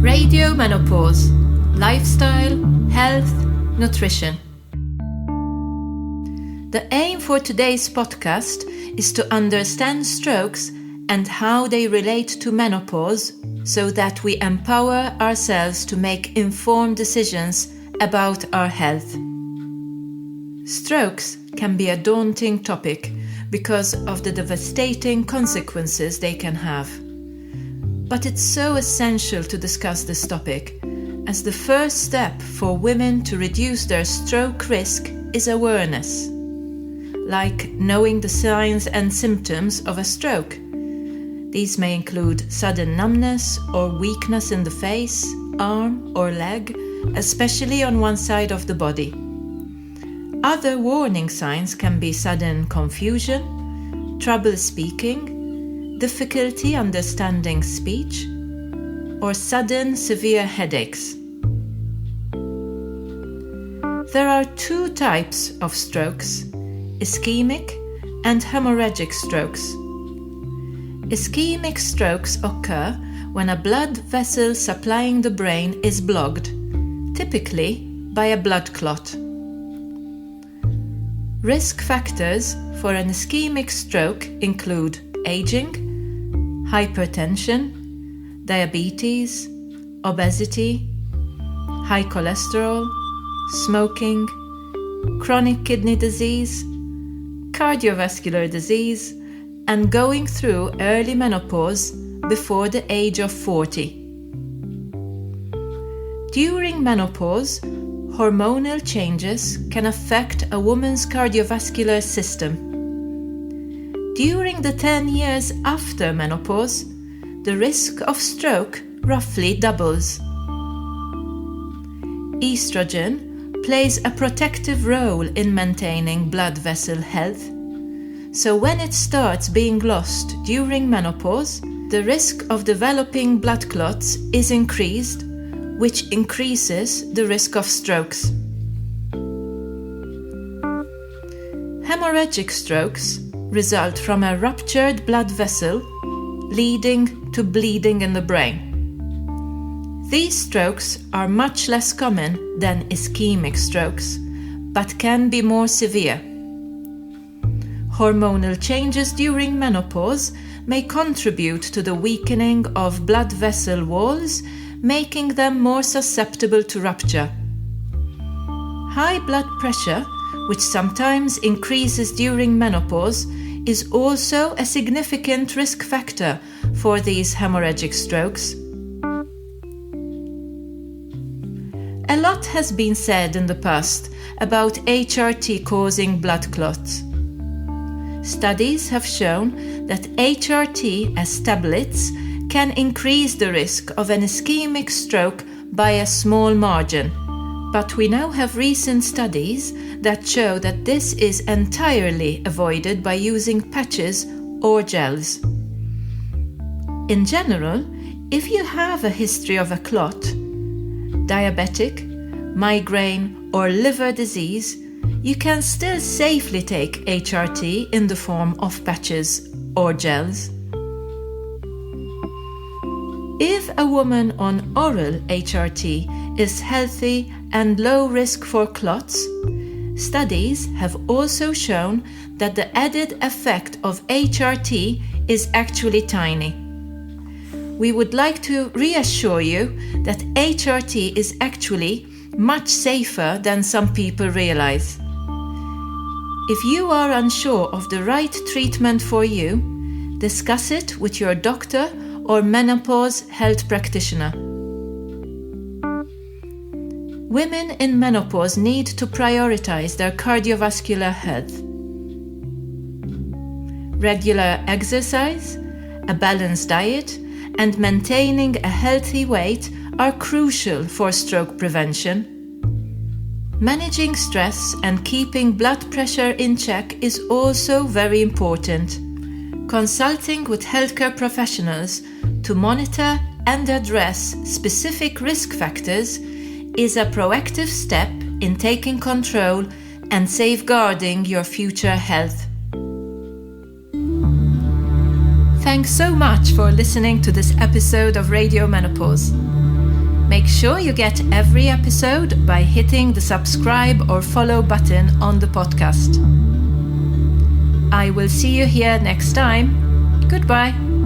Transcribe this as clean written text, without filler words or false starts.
Radio Menopause, lifestyle, health, nutrition. The aim for today's podcast is to understand strokes and how they relate to menopause so that we empower ourselves to make informed decisions about our health. Strokes can be a daunting topic because of the devastating consequences they can have. But it's so essential to discuss this topic, as the first step for women to reduce their stroke risk is awareness, like knowing the signs and symptoms of a stroke. These may include sudden numbness or weakness in the face, arm or leg, especially on one side of the body. Other warning signs can be sudden confusion, trouble speaking, difficulty understanding speech, or sudden severe headaches. There are two types of strokes: ischemic and hemorrhagic strokes. Ischemic strokes occur when a blood vessel supplying the brain is blocked, typically by a blood clot. Risk factors for an ischemic stroke include aging, hypertension, diabetes, obesity, high cholesterol, smoking, chronic kidney disease, cardiovascular disease, and going through early menopause before the age of 40. During menopause, hormonal changes can affect a woman's cardiovascular system. During the 10 years after menopause, the risk of stroke roughly doubles. Estrogen plays a protective role in maintaining blood vessel health, so when it starts being lost during menopause, the risk of developing blood clots is increased, which increases the risk of strokes. Hemorrhagic strokes result from a ruptured blood vessel leading to bleeding in the brain. These strokes are much less common than ischemic strokes, but can be more severe. Hormonal changes during menopause may contribute to the weakening of blood vessel walls, making them more susceptible to rupture. High blood pressure, which sometimes increases during menopause, is also a significant risk factor for these hemorrhagic strokes. A lot has been said in the past about HRT causing blood clots. Studies have shown that HRT as tablets can increase the risk of an ischemic stroke by a small margin, but we now have recent studies that show that this is entirely avoided by using patches or gels. In general, if you have a history of a clot, diabetic, migraine, or liver disease, you can still safely take HRT in the form of patches or gels. If a woman on oral HRT is healthy and low risk for clots, studies have also shown that the added effect of HRT is actually tiny. We would like to reassure you that HRT is actually much safer than some people realize. If you are unsure of the right treatment for you, discuss it with your doctor or menopause health practitioner. Women in menopause need to prioritize their cardiovascular health. Regular exercise, a balanced diet, and maintaining a healthy weight are crucial for stroke prevention. Managing stress and keeping blood pressure in check is also very important. Consulting with healthcare professionals to monitor and address specific risk factors is a proactive step in taking control and safeguarding your future health. Thanks so much for listening to this episode of Radio Menopause. Make sure you get every episode by hitting the subscribe or follow button on the podcast. I will see you here next time. Goodbye.